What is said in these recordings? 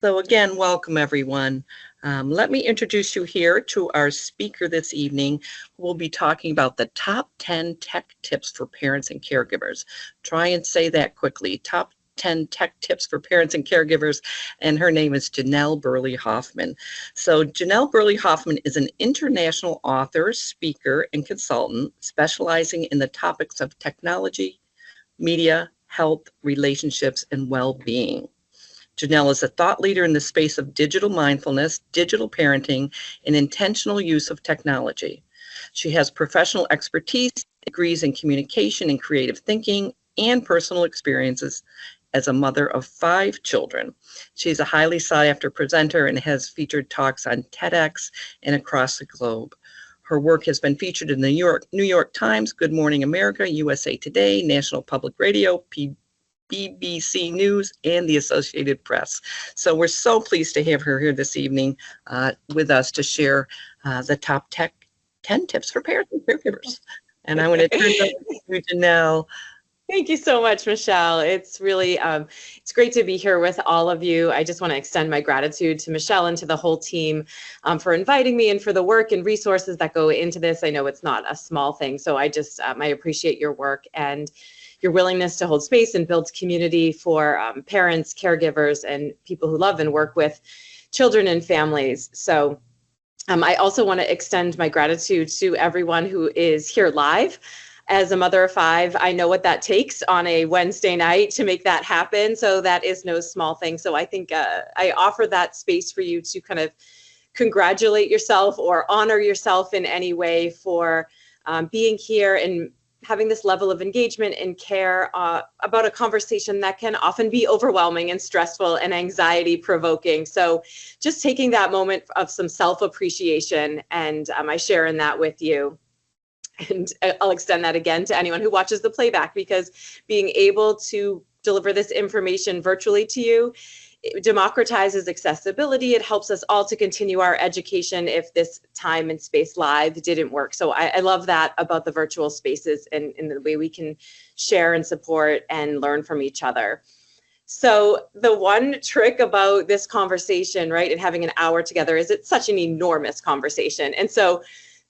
So again, welcome everyone. Let me introduce you here to our speaker this evening, who will be talking about the top 10 tech tips for parents and caregivers. Try and say that quickly. Top 10 tech tips for parents and caregivers, and her name is Janell Burley Hofmann. So Janell Burley Hofmann is an international author, speaker, and consultant specializing in the topics of technology, media, health, relationships, and well-being. Janell is a thought leader in the space of digital mindfulness, digital parenting, and intentional use of technology. She has professional expertise, degrees in communication and creative thinking, and personal experiences as a mother of 5 children. She's a highly sought-after presenter and has featured talks on TEDx and across the globe. Her work has been featured in the New York Times, Good Morning America, USA Today, National Public Radio, BBC News, and the Associated Press. So we're so pleased to have her here this evening with us to share the top 10 tips for parents and caregivers. And I want to turn it over to Janell. Thank you so much, Michelle. It's really, it's great to be here with all of you. I just want to extend my gratitude to Michelle and to the whole team for inviting me and for the work and resources that go into this. I know it's not a small thing, so I appreciate your work and your willingness to hold space and build community for parents, caregivers, and people who love and work with children and families. So I also want to extend my gratitude to everyone who is here live. As a mother of 5, I know what that takes on a Wednesday night to make that happen. So that is no small thing. So I think I offer that space for you to kind of congratulate yourself or honor yourself in any way for being here and having this level of engagement and care about a conversation that can often be overwhelming and stressful and anxiety provoking. So just taking that moment of some self-appreciation, and I share in that with you. And I'll extend that again to anyone who watches the playback, because being able to deliver this information virtually to you, it democratizes accessibility. It helps us all to continue our education if this time and space live didn't work. So I love that about the virtual spaces and the way we can share and support and learn from each other. So the one trick about this conversation, right, and having an hour together is it's such an enormous conversation. And so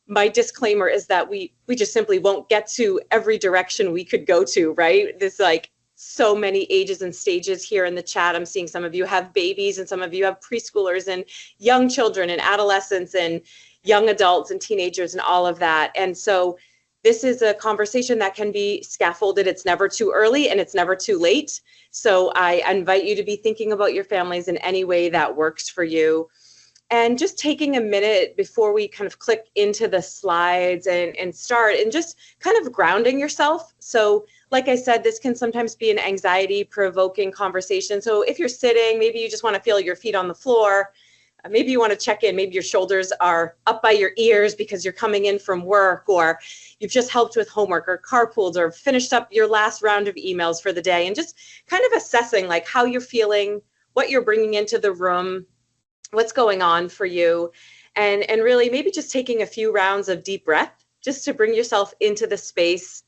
my disclaimer is that we just simply won't get to every direction we could go to, right? There's like so many ages and stages here in the chat. I'm seeing some of you have babies and some of you have preschoolers and young children and adolescents and young adults and teenagers and all of that. And so this is a conversation that can be scaffolded. It's never too early and it's never too late. So I invite you to be thinking about your families in any way that works for you. And just taking a minute before we kind of click into the slides and start, and just kind of grounding yourself. So like I said, this can sometimes be an anxiety provoking conversation. So if you're sitting, maybe you just want to feel your feet on the floor. Maybe you want to check in, maybe your shoulders are up by your ears because you're coming in from work, or you've just helped with homework or carpooled or finished up your last round of emails for the day, and just kind of assessing like how you're feeling, what you're bringing into the room, what's going on for you, and really maybe just taking a few rounds of deep breath just to bring yourself into the space.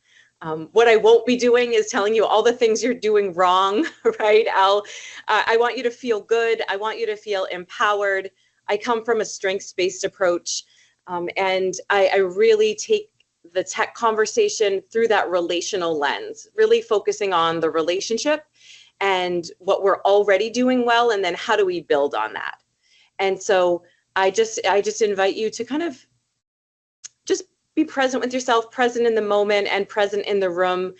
What I won't be doing is telling you all the things you're doing wrong, right? I want you to feel good. I want you to feel empowered. I come from a strengths-based approach, and I really take the tech conversation through that relational lens, really focusing on the relationship and what we're already doing well, and then how do we build on that. And so I just invite you to kind of just be present with yourself, present in the moment and present in the room,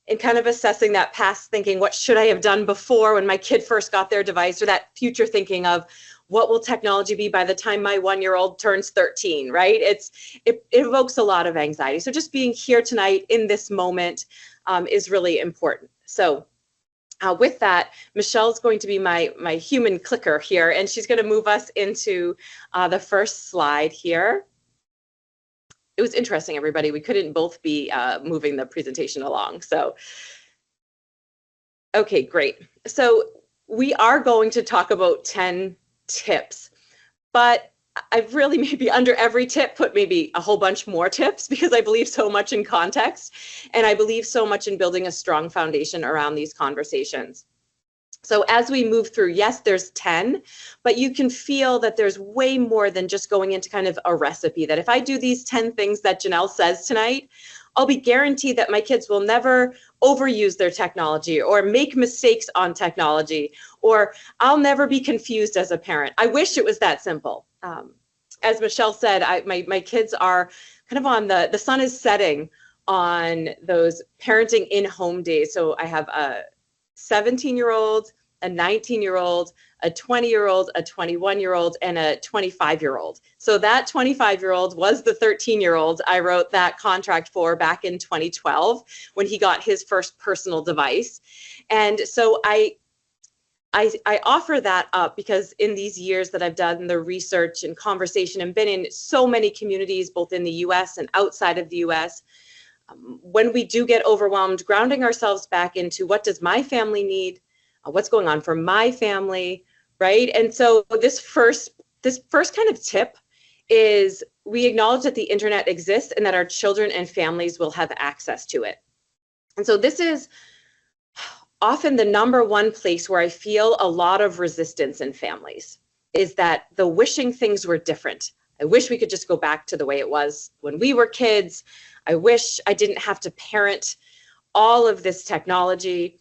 and kind of assessing that past thinking, what should I have done before when my kid first got their device, or that future thinking of what will technology be by the time my 1-year-old turns 13, right? It evokes a lot of anxiety. So just being here tonight in this moment is really important. So with that, Michelle's going to be my human clicker here, and she's going to move us into the first slide here. It was interesting, everybody. We couldn't both be moving the presentation along. So, okay, great. So we are going to talk about 10 tips, but I've really maybe under every tip put maybe a whole bunch more tips, because I believe so much in context, and I believe so much in building a strong foundation around these conversations. So as we move through, yes, there's 10, but you can feel that there's way more than just going into kind of a recipe, that if I do these 10 things that Janell says tonight, I'll be guaranteed that my kids will never overuse their technology or make mistakes on technology, or I'll never be confused as a parent. I wish it was that simple. As Michelle said, my kids are kind of on the sun is setting on those parenting in-home days. So I have a 17-year-old, a 19-year-old, a 20-year-old, a 21-year-old, and a 25-year-old. So that 25-year-old was the 13-year-old I wrote that contract for back in 2012 when he got his first personal device. And so I offer that up because in these years that I've done the research and conversation and been in so many communities, both in the US and outside of the US, when we do get overwhelmed, grounding ourselves back into what does my family need, what's going on for my family, right? And so this first kind of tip is we acknowledge that the internet exists and that our children and families will have access to it. And so this is often the number one place where I feel a lot of resistance in families, is that the wishing things were different. I wish we could just go back to the way it was when we were kids. I wish I didn't have to parent all of this technology.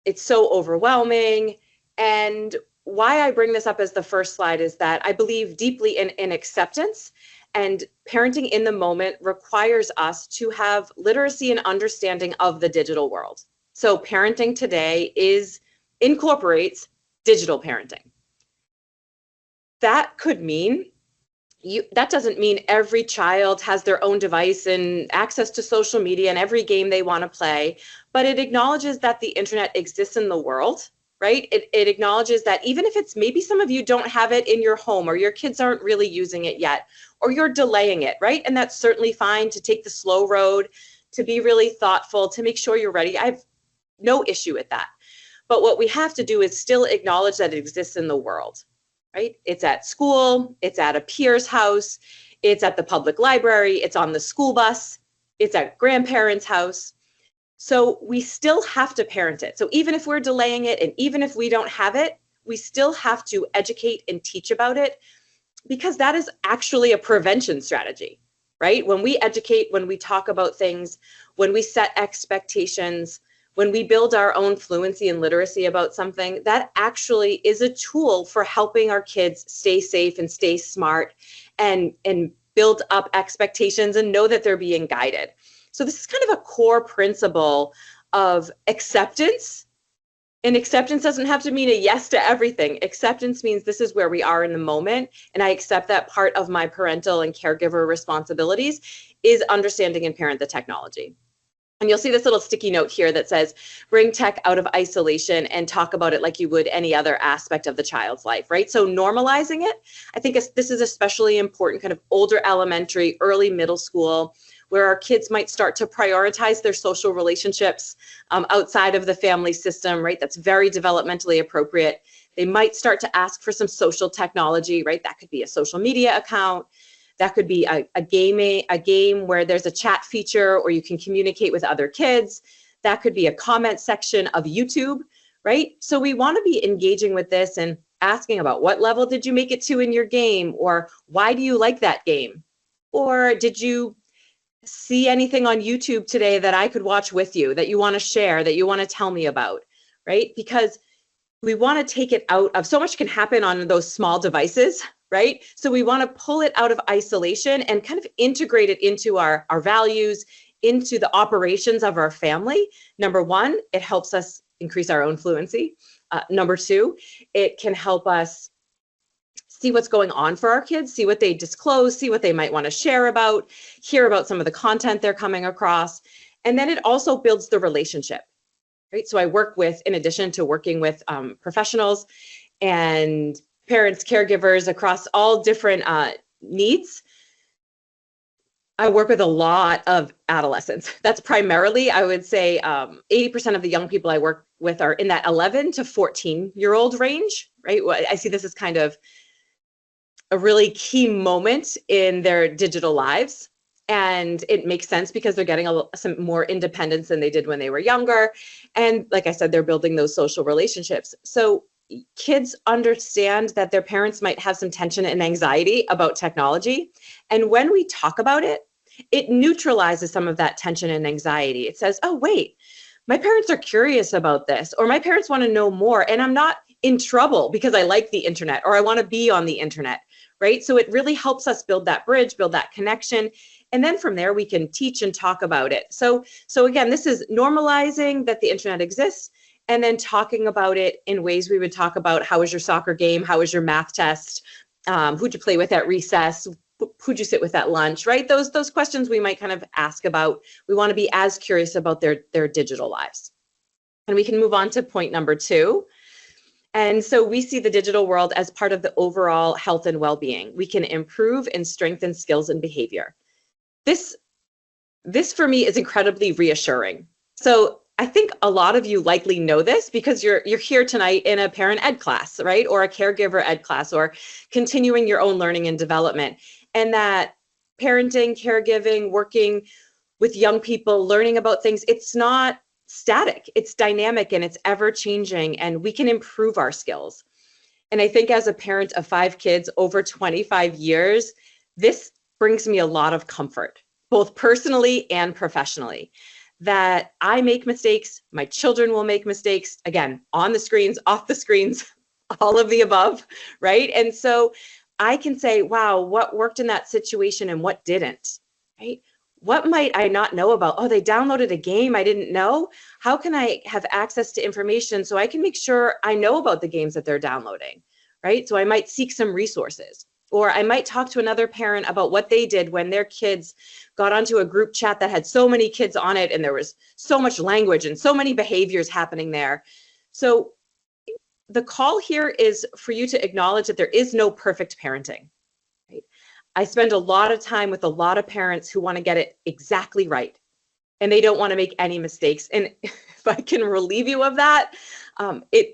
It's so overwhelming. And why I bring this up as the first slide is that I believe deeply in acceptance, and parenting in the moment requires us to have literacy and understanding of the digital world. So parenting today incorporates digital parenting. That could mean that doesn't mean every child has their own device and access to social media and every game they want to play, but it acknowledges that the internet exists in the world, right? It acknowledges that even if it's maybe some of you don't have it in your home, or your kids aren't really using it yet, or you're delaying it, right? And that's certainly fine to take the slow road, to be really thoughtful, to make sure you're ready. I have no issue with that. But what we have to do is still acknowledge that it exists in the world. Right? It's at school, it's at a peer's house, it's at the public library, it's on the school bus, it's at grandparents' house. So we still have to parent it. So even if we're delaying it and even if we don't have it, we still have to educate and teach about it, because that is actually a prevention strategy, right? When we educate, when we talk about things, when we set expectations, when we build our own fluency and literacy about something, that actually is a tool for helping our kids stay safe and stay smart and build up expectations and know that they're being guided. So this is kind of a core principle of acceptance. And acceptance doesn't have to mean a yes to everything. Acceptance means this is where we are in the moment, and I accept that part of my parental and caregiver responsibilities is understanding and parent the technology. And you'll see this little sticky note here that says, bring tech out of isolation and talk about it like you would any other aspect of the child's life, right? So normalizing it, I think this is especially important kind of older elementary, early middle school, where our kids might start to prioritize their social relationships outside of the family system, right? That's very developmentally appropriate. They might start to ask for some social technology, right? That could be a social media account. That could be a game where there's a chat feature or you can communicate with other kids. That could be a comment section of YouTube, right? So we want to be engaging with this and asking about what level did you make it to in your game, or why do you like that game? Or did you see anything on YouTube today that I could watch with you, that you want to share, that you want to tell me about, right? Because we want to take it out of, so much can happen on those small devices, right? So we want to pull it out of isolation and kind of integrate it into our values, into the operations of our family. Number one, it helps us increase our own fluency. Number two, it can help us see what's going on for our kids, see what they disclose, see what they might want to share about, hear about some of the content they're coming across. And then it also builds the relationship, right? So I work with, in addition to working with professionals and parents, caregivers across all different needs, I work with a lot of adolescents. That's primarily, I would say, 80% of the young people I work with are in that 11 to 14-year-old range, right? I see this as kind of a really key moment in their digital lives. And it makes sense because they're getting some more independence than they did when they were younger. And like I said, they're building those social relationships. So kids understand that their parents might have some tension and anxiety about technology. And when we talk about it, it neutralizes some of that tension and anxiety. It says, oh, wait, my parents are curious about this, or my parents want to know more, and I'm not in trouble because I like the internet or I want to be on the internet, right? So it really helps us build that bridge, build that connection. And then from there, we can teach and talk about it. So again, this is normalizing that the internet exists, and then talking about it in ways we would talk about: how was your soccer game? How was your math test? Who'd you play with at recess? Who'd you sit with at lunch, right? Those questions we might kind of ask about. We want to be as curious about their digital lives. And we can move on to point number 2. And so we see the digital world as part of the overall health and well-being. We can improve and strengthen skills and behavior. This for me is incredibly reassuring. So I think a lot of you likely know this because you're here tonight in a parent ed class, right? Or a caregiver ed class, or continuing your own learning and development. And that parenting, caregiving, working with young people, learning about things, it's not static, it's dynamic, and it's ever changing, and we can improve our skills. And I think as a parent of 5 kids over 25 years, this brings me a lot of comfort, both personally and professionally, that I make mistakes, my children will make mistakes, again, on the screens, off the screens, all of the above, right? And so I can say, wow, what worked in that situation and what didn't, right? What might I not know about? Oh, they downloaded a game I didn't know. How can I have access to information so I can make sure I know about the games that they're downloading, right? So I might seek some resources, or I might talk to another parent about what they did when their kids got onto a group chat that had so many kids on it, and there was so much language and so many behaviors happening there. So the call here is for you to acknowledge that there is no perfect parenting. Right? I spend a lot of time with a lot of parents who want to get it exactly right, and they don't want to make any mistakes. And if I can relieve you of that,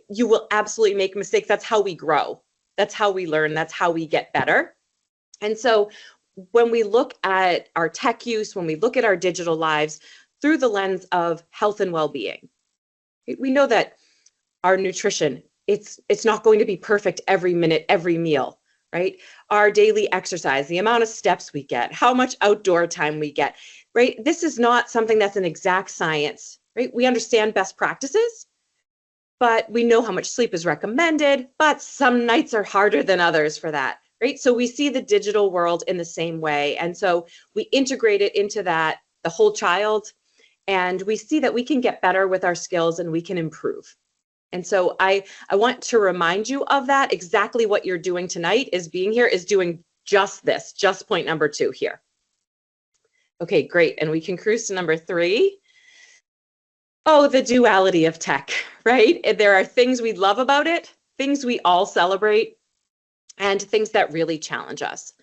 you will absolutely make mistakes. That's how we grow. That's how we learn. That's how we get better. And so when we look at our tech use, when we look at our digital lives through the lens of health and well-being, we know that our nutrition, it's not going to be perfect every minute, every meal, right? Our daily exercise, the amount of steps we get, how much outdoor time we get, right? This is not something that's an exact science, right? We understand best practices, but we know how much sleep is recommended, but some nights are harder than others for that, right? So we see the digital world in the same way. And so we integrate it into that, the whole child, and we see that we can get better with our skills and we can improve. And so I want to remind you of that. Exactly what you're doing tonight is being here, is doing just this, just point number 2 here. Okay, great. And we can cruise to number 3. Oh, the duality of tech, right? There are things we love about it, things we all celebrate, and things that really challenge us.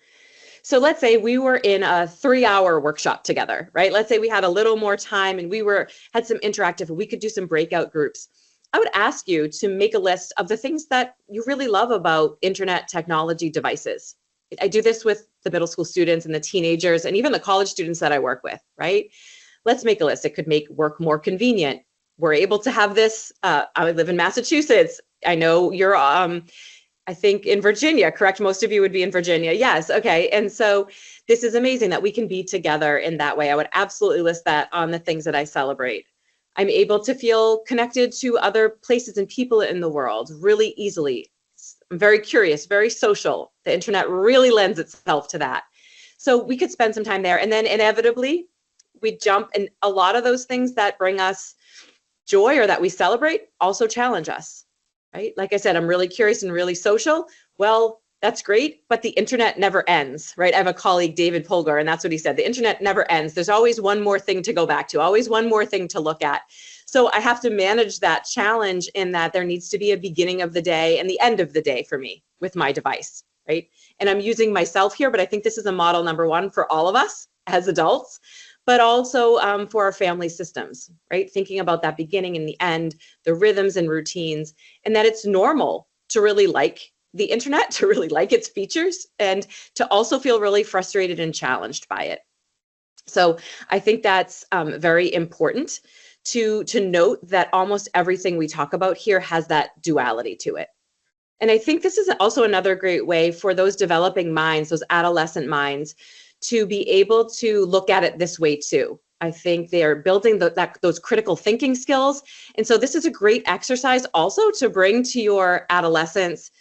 So let's say we were in a 3-hour workshop together, right? Let's say we had a little more time and we had some interactive, and we could do some breakout groups. I would ask you to make a list of the things that you really love about internet technology devices. I do this with the middle school students and the teenagers and even the college students that I work with, right? Let's make a list. It could make work more convenient. We're able to have this. I live in Massachusetts. I know you're, I think in Virginia, correct? Most of you would be in Virginia. Yes. Okay. And so this is amazing that we can be together in that way. I would absolutely list that on the things that I celebrate. I'm able to feel connected to other places and people in the world really easily. I'm very curious, very social. The internet really lends itself to that. So we could spend some time there, and then inevitably we jump, and a lot of those things that bring us joy or that we celebrate also challenge us, right? Like I said, I'm really curious and really social. Well, that's great, but the internet never ends, right? I have a colleague, David Polgar, and that's what he said. The internet never ends. There's always one more thing to go back to, always one more thing to look at. So I have to manage that challenge in that there needs to be a beginning of the day and the end of the day for me with my device, right? And I'm using myself here, but I think this is a model number 1 for all of us as adults, but also for our family systems, right? Thinking about that beginning and the end, the rhythms and routines, and that it's normal to really like the internet, to really like its features, and to also feel really frustrated and challenged by it. So I think that's very important to note that almost everything we talk about here has that duality to it. And I think this is also another great way for those developing minds, those adolescent minds, to be able to look at it this way too. I think they are building those critical thinking skills. And so this is a great exercise also to bring to your adolescents,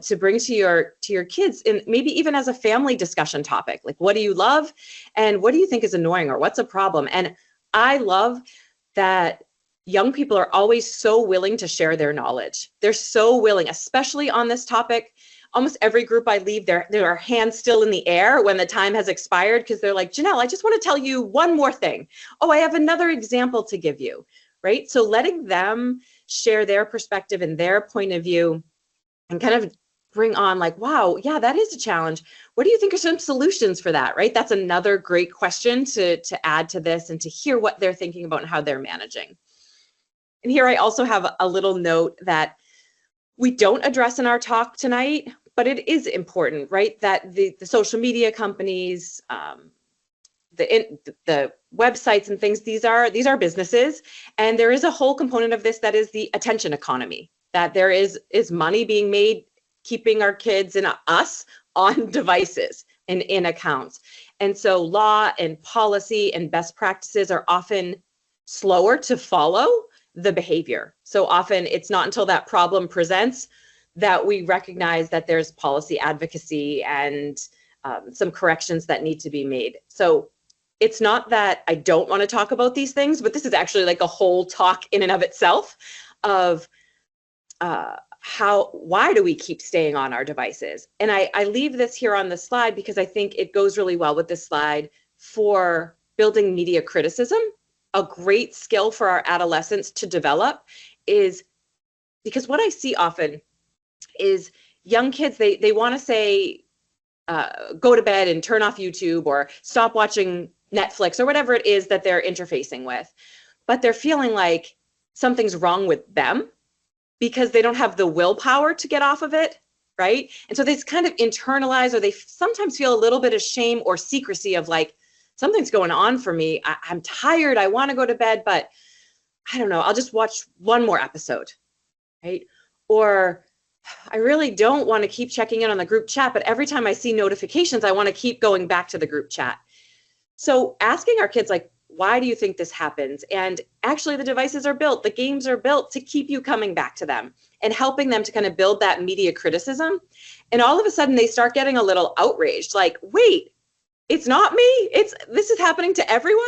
to bring to your kids, and maybe even as a family discussion topic, like what do you love and what do you think is annoying or what's a problem? And I love that young people are always so willing to share their knowledge. They're so willing, especially on this topic. Almost every group I leave, there are hands still in the air when the time has expired, because they're like, Janell, I just want to tell you one more thing. Oh, I have another example to give you, right? So letting them share their perspective and their point of view and kind of bring on like, wow, yeah, that is a challenge. What do you think are some solutions for that, right? That's another great question to add to this and to hear what they're thinking about and how they're managing. And here I also have a little note that we don't address in our talk tonight, but it is important, right? That the social media companies, the websites and things, these are businesses, and there is a whole component of this that is the attention economy, that there is money being made keeping our kids and us on devices and in accounts. And so law and policy and best practices are often slower to follow the behavior. So often it's not until that problem presents that we recognize that there's policy advocacy and some corrections that need to be made. So it's not that I don't want to talk about these things, but this is actually like a whole talk in and of itself of why do we keep staying on our devices? And I leave this here on the slide because I think it goes really well with this slide for building media criticism. A great skill for our adolescents to develop is, because what I see often is young kids, they want to say, go to bed and turn off YouTube or stop watching Netflix or whatever it is that they're interfacing with. But they're feeling like something's wrong with them because they don't have the willpower to get off of it, right? And so they kind of internalize, or they sometimes feel a little bit of shame or secrecy of like, something's going on for me. I'm tired. I want to go to bed, but I don't know. I'll just watch one more episode, right? Or I really don't want to keep checking in on the group chat, but every time I see notifications, I want to keep going back to the group chat. So asking our kids, like, why do you think this happens? And actually the devices are built, the games are built to keep you coming back to them and helping them to kind of build that media criticism. And all of a sudden they start getting a little outraged, like, wait, it's not me. This is happening to everyone,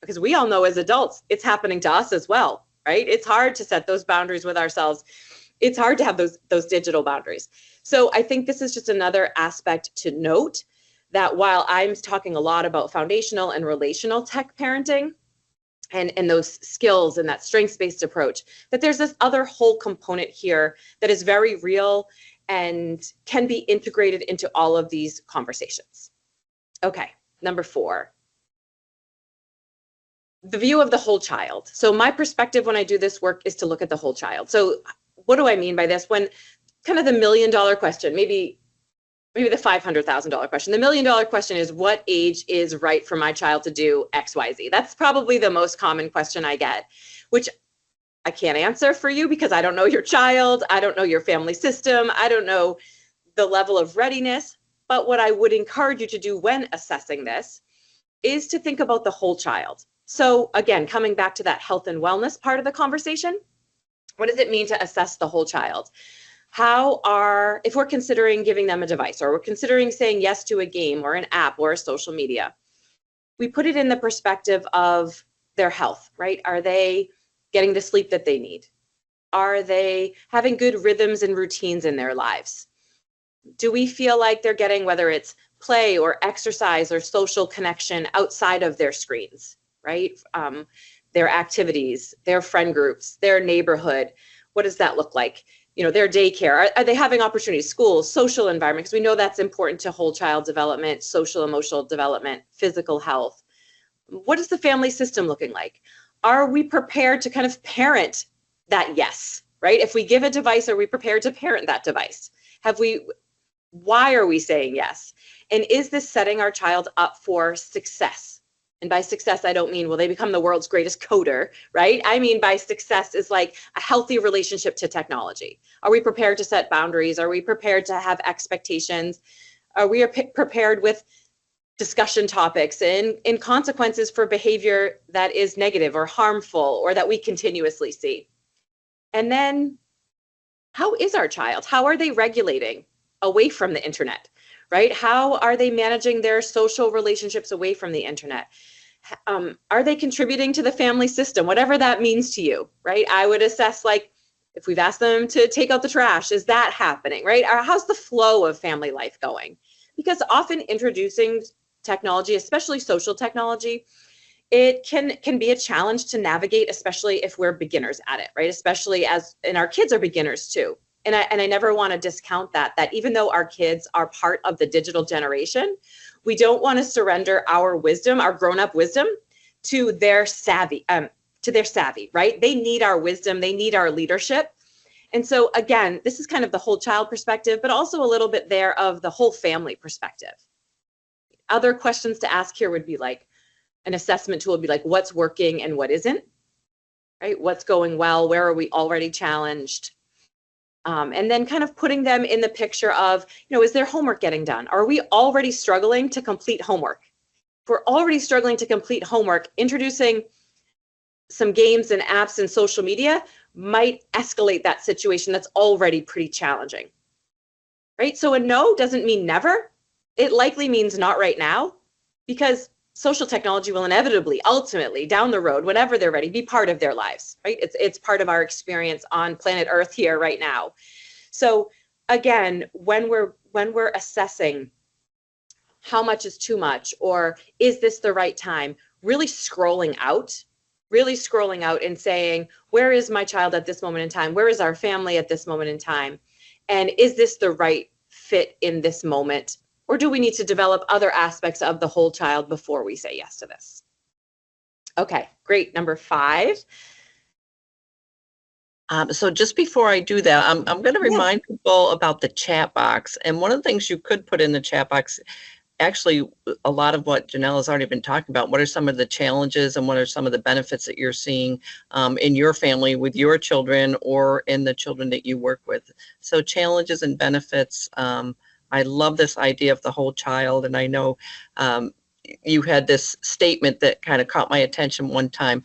because we all know as adults, it's happening to us as well, right? It's hard to set those boundaries with ourselves. It's hard to have those digital boundaries. So I think this is just another aspect to note, that while I'm talking a lot about foundational and relational tech parenting and those skills and that strengths-based approach, that there's this other whole component here that is very real and can be integrated into all of these conversations. Okay, number 4, the view of the whole child. So my perspective when I do this work is to look at the whole child. So what do I mean by this? When kind of the $1 million question, maybe the $500,000 question. The $1 million question is, what age is right for my child to do X, Y, Z? That's probably the most common question I get, which I can't answer for you because I don't know your child. I don't know your family system. I don't know the level of readiness. But what I would encourage you to do when assessing this is to think about the whole child. So again, coming back to that health and wellness part of the conversation, what does it mean to assess the whole child? If we're considering giving them a device, or we're considering saying yes to a game or an app or a social media, we put it in the perspective of their health, right? Are they getting the sleep that they need? Are they having good rhythms and routines in their lives? Do we feel like they're getting, whether it's play or exercise or social connection outside of their screens, right? Their activities, their friend groups, their neighborhood, what does that look like? You know, their daycare, are they having opportunities, schools, social environment? Because we know that's important to whole child development, social, emotional development, physical health. What is the family system looking like? Are we prepared to kind of parent that yes, right? If we give a device, are we prepared to parent that device? Why are we saying yes? And is this setting our child up for success? And by success, I don't mean, will they become the world's greatest coder, right? I mean, by success is like a healthy relationship to technology. Are we prepared to set boundaries? Are we prepared to have expectations? Are we prepared with discussion topics and consequences for behavior that is negative or harmful or that we continuously see? And then, how is our child? How are they regulating away from the internet, right? How are they managing their social relationships away from the internet? Are they contributing to the family system, whatever that means to you, right? I would assess, like, if we've asked them to take out the trash, is that happening, right? Or how's the flow of family life going? Because often introducing technology, especially social technology, it can be a challenge to navigate, especially if we're beginners at it, right? Especially and our kids are beginners too. And I never want to discount that even though our kids are part of the digital generation, we don't want to surrender our wisdom, our grown-up wisdom, to their savvy, right? They need our wisdom, they need our leadership. And so again, this is kind of the whole child perspective, but also a little bit there of the whole family perspective. Other questions to ask here would be like, an assessment tool would be like, what's working and what isn't, right? What's going well? Where are we already challenged? And then kind of putting them in the picture of, is their homework getting done? Are we already struggling to complete homework? If we're already struggling to complete homework, introducing some games and apps and social media might escalate that situation that's already pretty challenging, right? So a no doesn't mean never. It likely means not right now, because social technology will inevitably, ultimately, down the road, whenever they're ready, be part of their lives, right? It's part of our experience on planet Earth here right now. So again, when we're assessing how much is too much, or is this the right time, really scrolling out and saying, where is my child at this moment in time? Where is our family at this moment in time? And is this the right fit in this moment? Or do we need to develop other aspects of the whole child before we say yes to this? Okay, great. Number 5. So just before I do that, I'm going to remind people about the chat box. And one of the things you could put in the chat box, actually, a lot of what Janell has already been talking about, what are some of the challenges and what are some of the benefits that you're seeing in your family with your children or in the children that you work with? So challenges and benefits. I love this idea of the whole child, and I know you had this statement that kind of caught my attention one time.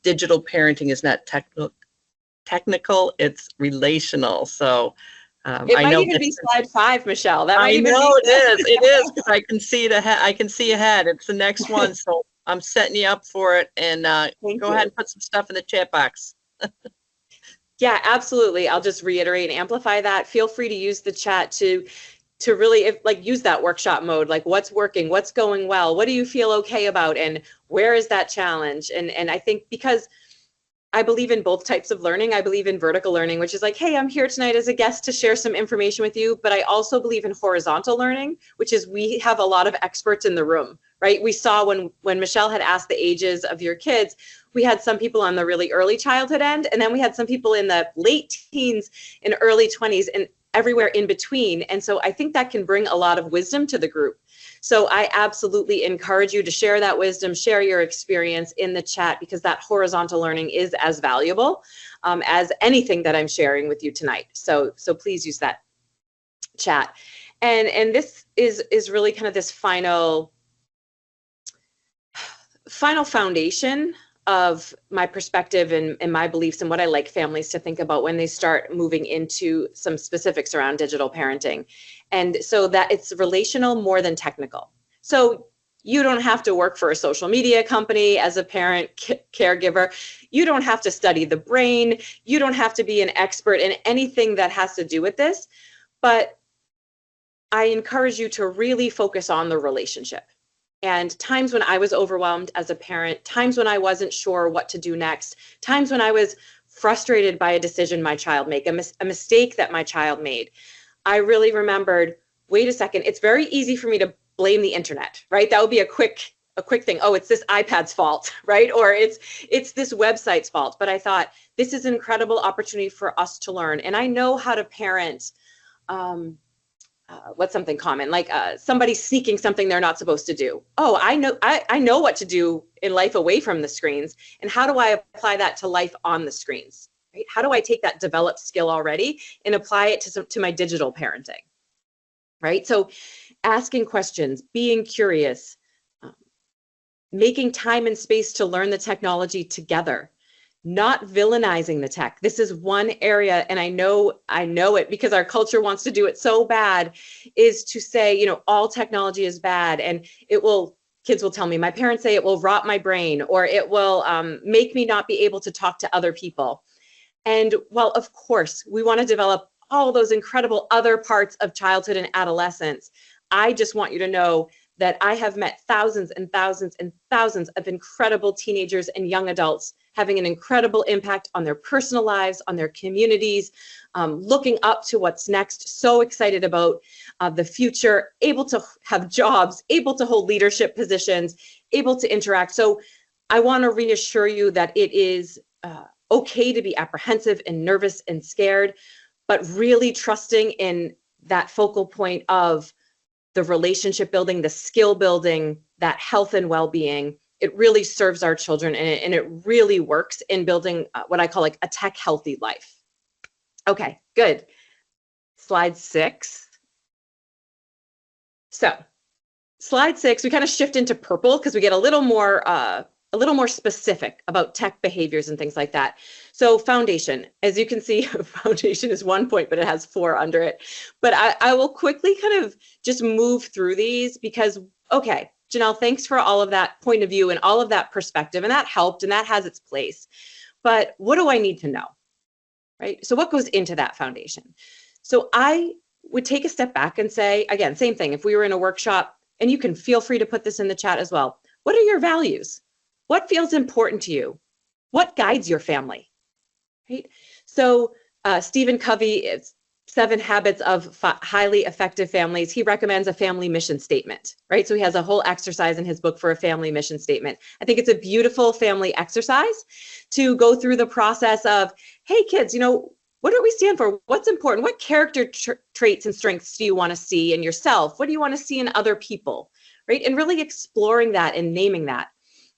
Digital parenting is not technical, it's relational. So it might even be slide 5, Michelle. That might even be it is, because I can see I can see ahead. It's the next one, so I'm setting you up for it. And go ahead and put some stuff in the chat box. Yeah, absolutely. I'll just reiterate and amplify that. Feel free to use the chat to really use that workshop mode, like what's working, what's going well, what do you feel okay about, and where is that challenge? And I think, because I believe in both types of learning. I believe in vertical learning, which is like, hey, I'm here tonight as a guest to share some information with you. But I also believe in horizontal learning, which is we have a lot of experts in the room, right? We saw when Michelle had asked the ages of your kids, we had some people on the really early childhood end, and then we had some people in the late teens and early 20s and everywhere in between. And so I think that can bring a lot of wisdom to the group. So I absolutely encourage you to share that wisdom, share your experience in the chat, because that horizontal learning is as valuable as anything that I'm sharing with you tonight. So please use that chat. And this is really kind of this final foundation of my perspective and my beliefs and what I like families to think about when they start moving into some specifics around digital parenting. And so that it's relational more than technical. So you don't have to work for a social media company as a parent caregiver. You don't have to study the brain. You don't have to be an expert in anything that has to do with this. But I encourage you to really focus on the relationship. And times when I was overwhelmed as a parent, times when I wasn't sure what to do next, times when I was frustrated by a decision my child made, a mistake that my child made, I really remembered, wait a second, it's very easy for me to blame the internet, right? That would be a quick thing. Oh, it's this iPad's fault, right? Or it's this website's fault. But I thought, this is an incredible opportunity for us to learn. And I know how to parent what's something common? Like somebody seeking something they're not supposed to do. Oh, I know what to do in life away from the screens. And how do I apply that to life on the screens? Right? How do I take that developed skill already and apply it to my digital parenting? Right? So asking questions, being curious, making time and space to learn the technology together, not villainizing the tech. This is one area, and I know it because our culture wants to do it so bad, is to say, all technology is bad and kids will tell me, my parents say it will rot my brain or it will make me not be able to talk to other people. And while of course we want to develop all those incredible other parts of childhood and adolescence, I just want you to know that I have met thousands and thousands and thousands of incredible teenagers and young adults having an incredible impact on their personal lives, on their communities, looking up to what's next, so excited about the future, able to have jobs, able to hold leadership positions, able to interact. So I want to reassure you that it is okay to be apprehensive and nervous and scared, but really trusting in that focal point of the relationship building, the skill building, that health and well-being. It really serves our children, and it really works in building what I call like a tech healthy life. Okay, good. Slide 6. So slide 6, we kind of shift into purple because we get a little more specific about tech behaviors and things like that. So foundation, as you can see, foundation is 1 point, but it has 4 under it. But I will quickly kind of just move through these because, okay, Janell, thanks for all of that point of view and all of that perspective, and that helped and that has its place. But what do I need to know, right? So what goes into that foundation? So I would take a step back and say, again, same thing. If we were in a workshop, and you can feel free to put this in the chat as well. What are your values? What feels important to you? What guides your family? Right? So Stephen Covey, 7 Habits of Highly Effective Families, he recommends a family mission statement, right? So he has a whole exercise in his book for a family mission statement. I think it's a beautiful family exercise to go through the process of, hey kids, what do we stand for? What's important? What character traits and strengths do you want to see in yourself? What do you want to see in other people, right? And really exploring that and naming that.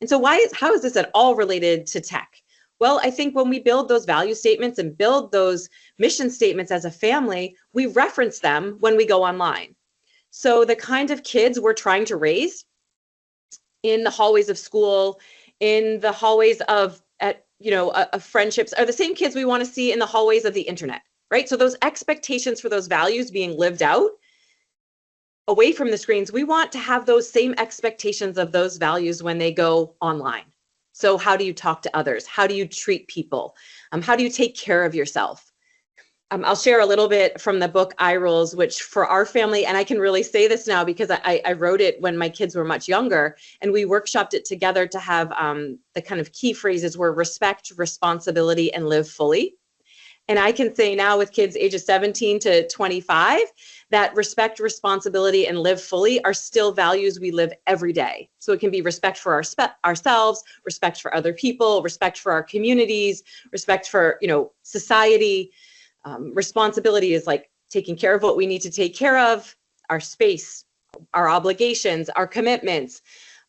And so how is this at all related to tech? Well, I think when we build those value statements and build those mission statements as a family, we reference them when we go online. So the kind of kids we're trying to raise in the hallways of school, in the hallways of friendships are the same kids we want to see in the hallways of the internet, right? So those expectations for those values being lived out away from the screens, we want to have those same expectations of those values when they go online. So how do you talk to others? How do you treat people? How do you take care of yourself? I'll share a little bit from the book iRules, which for our family, and I can really say this now because I wrote it when my kids were much younger, and we workshopped it together to have the kind of key phrases were respect, responsibility, and live fully. And I can say now with kids ages 17 to 25, that respect, responsibility, and live fully are still values we live every day. So it can be respect for ourselves, respect for other people, respect for our communities, respect for society. Responsibility is like taking care of what we need to take care of, our space, our obligations, our commitments.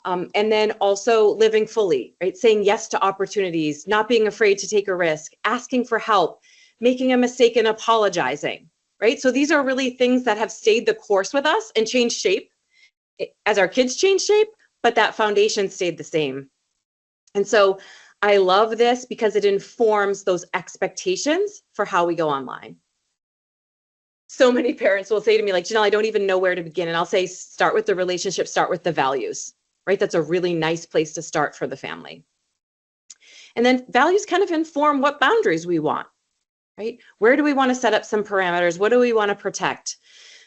And then also living fully, right? Saying yes to opportunities, not being afraid to take a risk, asking for help, making a mistake and apologizing, right? So these are really things that have stayed the course with us and changed shape as our kids change shape, but that foundation stayed the same. And so I love this because it informs those expectations for how we go online. So many parents will say to me, like, Janell, I don't even know where to begin. And I'll say, start with the relationship, start with the values, right? That's a really nice place to start for the family. And then values kind of inform what boundaries we want, right? Where do we want to set up some parameters? What do we want to protect?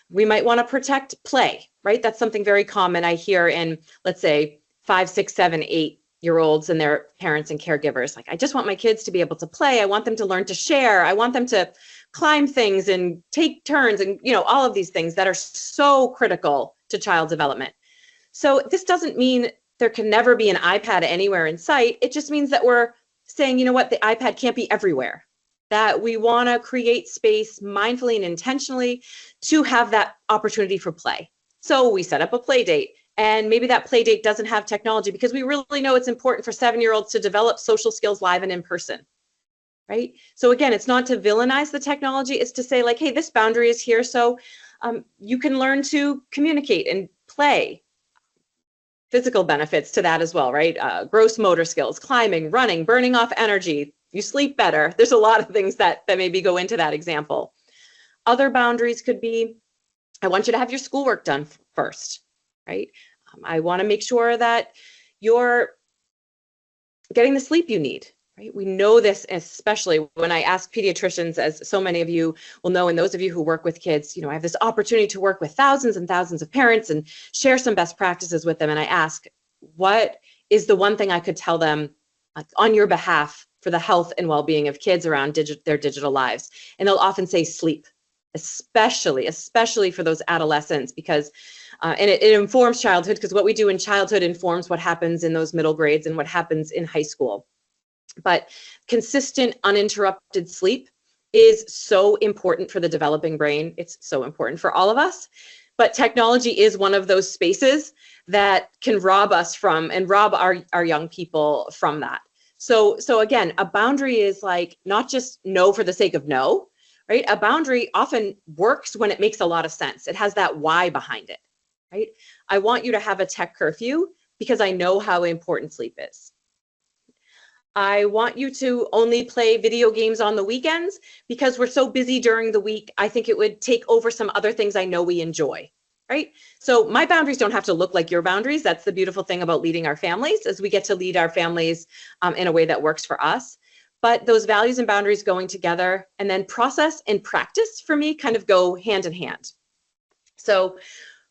We might want to protect play, right? That's something very common I hear in, let's say, 5, 6, 7, 8-year-olds and their parents and caregivers. Like, I just want my kids to be able to play. I want them to learn to share. I want them to climb things and take turns and, all of these things that are so critical to child development. So this doesn't mean there can never be an iPad anywhere in sight. It just means that we're saying, you know what, the iPad can't be everywhere. that we want to create space mindfully and intentionally to have that opportunity for play. So we set up a play date, and maybe that play date doesn't have technology because we really know it's important for 7-year-olds to develop social skills live and in person, right? So again, it's not to villainize the technology, it's to say like, hey, this boundary is here, so you can learn to communicate and play. Physical benefits to that as well, right? Gross motor skills, climbing, running, burning off energy, you sleep better. There's a lot of things that maybe go into that example. Other boundaries could be, I want you to have your schoolwork done first, right? I want to make sure that you're getting the sleep you need, right? We know this, especially when I ask pediatricians, as so many of you will know, and those of you who work with kids, I have this opportunity to work with thousands and thousands of parents and share some best practices with them. And I ask, what is the one thing I could tell them on your behalf for the health and well-being of kids around their digital lives? And they'll often say sleep, especially for those adolescents, because and it informs childhood, because what we do in childhood informs what happens in those middle grades and what happens in high school. But consistent, uninterrupted sleep is so important for the developing brain. It's so important for all of us. But technology is one of those spaces that can rob us from, and rob our young people from that. So again, a boundary is like not just no for the sake of no, right? A boundary often works when it makes a lot of sense. It has that why behind it, right? I want you to have a tech curfew because I know how important sleep is. I want you to only play video games on the weekends because we're so busy during the week. I think it would take over some other things I know we enjoy, right? So my boundaries don't have to look like your boundaries. That's the beautiful thing about leading our families, is we get to lead our families in a way that works for us. But those values and boundaries going together, and then process and practice for me kind of go hand in hand. So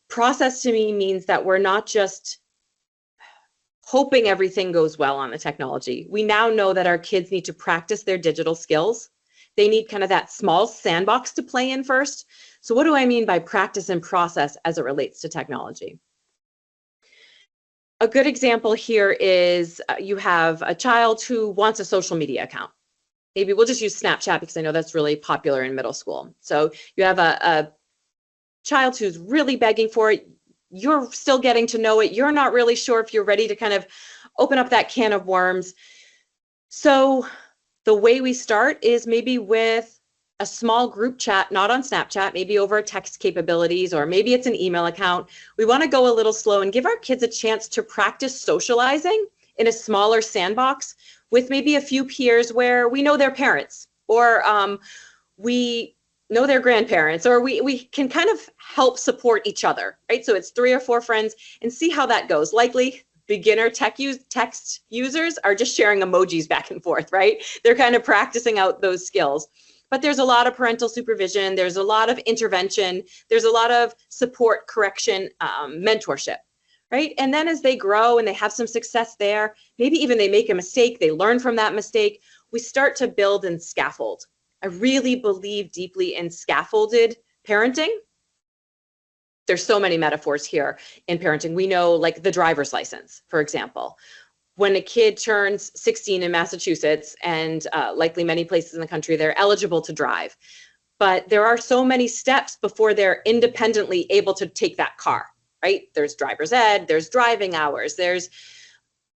process to me means that we're not just hoping everything goes well on the technology. We now know that our kids need to practice their digital skills. They need kind of that small sandbox to play in first. So what do I mean by practice and process as it relates to technology? A good example here is you have a child who wants a social media account. Maybe we'll just use Snapchat because I know that's really popular in middle school. So you have a child who's really begging for it. You're still getting to know it. You're not really sure if you're ready to kind of open up that can of worms. So the way we start is maybe with a small group chat, not on Snapchat, maybe over text capabilities, or maybe it's an email account. We want to go a little slow and give our kids a chance to practice socializing in a smaller sandbox with maybe a few peers where we know their parents, or we know their grandparents, or we can kind of help support each other, right? So it's 3 or 4 friends, and see how that goes. Likely beginner text users are just sharing emojis back and forth, right? They're kind of practicing out those skills. But there's a lot of parental supervision, there's a lot of intervention, there's a lot of support, correction, mentorship, right? And then as they grow and they have some success there, maybe even they make a mistake, they learn from that mistake, we start to build and scaffold. I really believe deeply in scaffolded parenting. There's so many metaphors here in parenting. We know, like the driver's license, for example. When a kid turns 16 in Massachusetts, and likely many places in the country, they're eligible to drive. But there are so many steps before they're independently able to take that car, right? There's driver's ed, there's driving hours, there's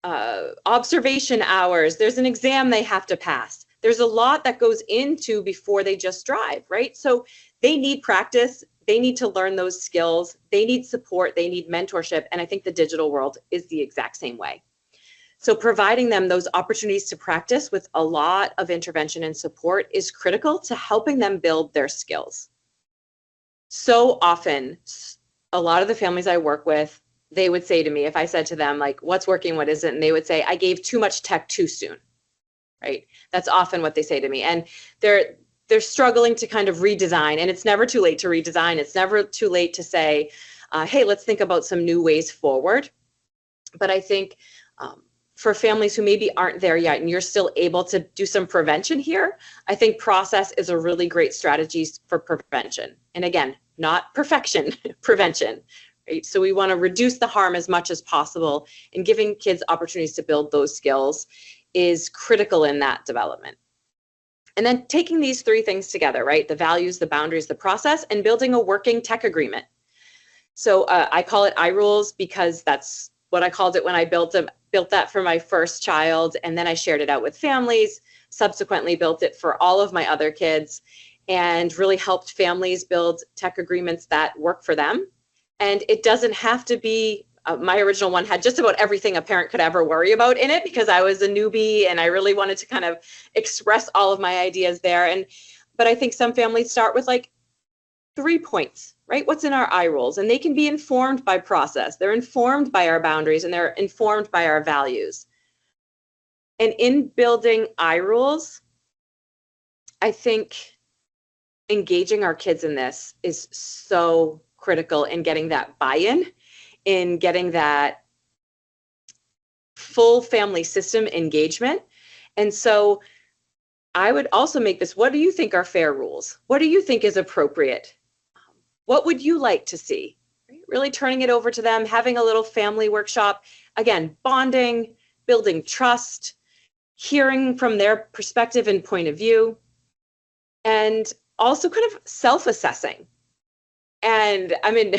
observation hours, there's an exam they have to pass. There's a lot that goes into before they just drive, right? So they need practice, they need to learn those skills, they need support, they need mentorship, and I think the digital world is the exact same way. So providing them those opportunities to practice with a lot of intervention and support is critical to helping them build their skills. So often, a lot of the families I work with, they would say to me, if I said to them, like, what's working, what isn't, and they would say, I gave too much tech too soon, right? That's often what they say to me. And they're struggling to kind of redesign, and it's never too late to redesign. It's never too late to say, hey, let's think about some new ways forward. But I think for families who maybe aren't there yet and you're still able to do some prevention here, I think process is a really great strategy for prevention. And again, not perfection, prevention, right? So we want to reduce the harm as much as possible, and giving kids opportunities to build those skills is critical in that development. And then taking these three things together, right? The values, the boundaries, the process, and building a working tech agreement. So I call it iRules because that's what I called it when I built that for my first child. And then I shared it out with families, subsequently built it for all of my other kids, and really helped families build tech agreements that work for them. And it doesn't have to be, my original one had just about everything a parent could ever worry about in it because I was a newbie and I really wanted to kind of express all of my ideas there. But I think some families start with like 3 points, right? What's in our iRules? And they can be informed by process. They're informed by our boundaries and they're informed by our values. And in building iRules, I think engaging our kids in this is so critical in getting that buy-in, in getting that full family system engagement. And so I would also make this, what do you think are fair rules? What do you think is appropriate? What would you like to see? Really turning it over to them, having a little family workshop, again, bonding, building trust, hearing from their perspective and point of view, and also kind of self-assessing. And I mean,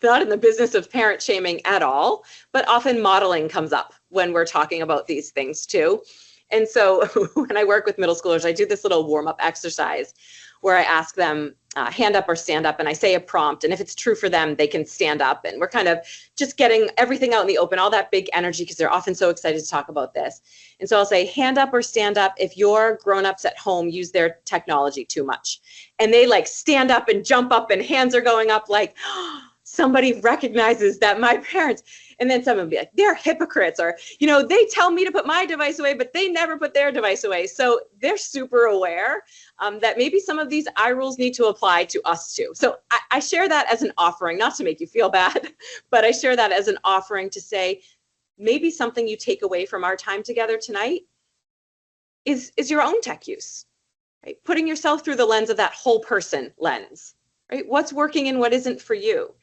not in the business of parent shaming at all, but often modeling comes up when we're talking about these things too. And so when I work with middle schoolers, I do this little warm-up exercise where I ask them hand up or stand up, and I say a prompt, and if it's true for them, they can stand up, and we're kind of just getting everything out in the open, all that big energy, because they're often so excited to talk about this. And so I'll say hand up or stand up if your grown-ups at home use their technology too much. And they like stand up and jump up and hands are going up like, oh, somebody recognizes that my parents, and then someone will be like, they're hypocrites, or, you know, they tell me to put my device away, but they never put their device away. So they're super aware that maybe some of these iRules need to apply to us too. So I share that as an offering, not to make you feel bad, but I share that as an offering to say, maybe something you take away from our time together tonight is your own tech use, right? Putting yourself through the lens of that whole person lens, right? What's working and what isn't for you?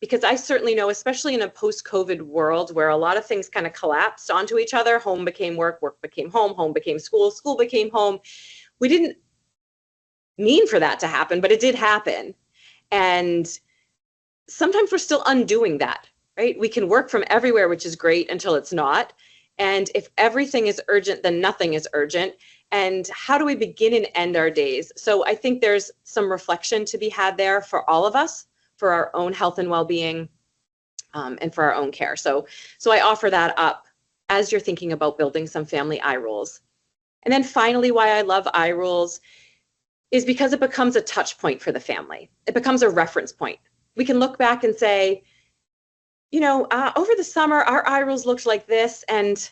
Because I certainly know, especially in a post-COVID world where a lot of things kind of collapsed onto each other, home became work, work became home became school, school became home. We didn't mean for that to happen, but it did happen. And sometimes we're still undoing that, right? We can work from everywhere, which is great until it's not. And if everything is urgent, then nothing is urgent. And how do we begin and end our days? So I think there's some reflection to be had there for all of us, for our own health and well-being, and for our own care. So I offer that up as you're thinking about building some family iRules. And then finally, why I love iRules is because it becomes a touch point for the family. It becomes a reference point. We can look back and say, you know, over the summer, our iRules looked like this, and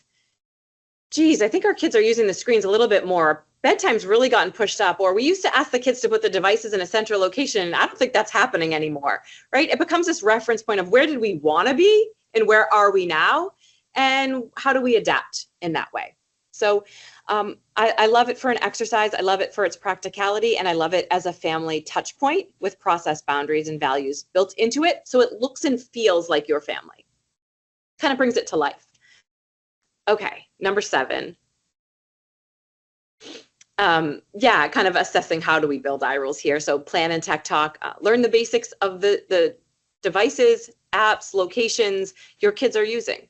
geez, I think our kids are using the screens a little bit more. Bedtime's really gotten pushed up, or we used to ask the kids to put the devices in a central location, and I don't think that's happening anymore, right? It becomes this reference point of where did we want to be and where are we now, and how do we adapt in that way? So I love it for an exercise. I love it for its practicality, and I love it as a family touch point with process boundaries and values built into it, so it looks and feels like your family. Kind of brings it to life. Okay, number 7. Kind of assessing how do we build iRules here. So plan and tech talk, learn the basics of the devices, apps, locations your kids are using.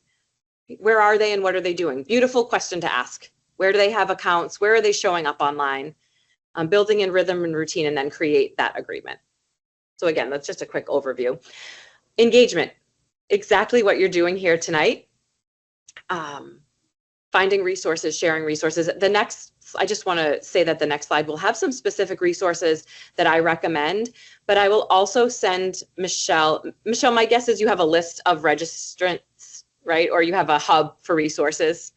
Where are they and what are they doing? Beautiful question to ask. Where do they have accounts? Where are they showing up online? Building in rhythm and routine, and then create that agreement. So again, that's just a quick overview. Engagement, exactly what you're doing here tonight. Finding resources, sharing resources. I just want to say that the next slide will have some specific resources that I recommend, but I will also send Michelle. Michelle, my guess is you have a list of registrants, right? Or you have a hub for resources.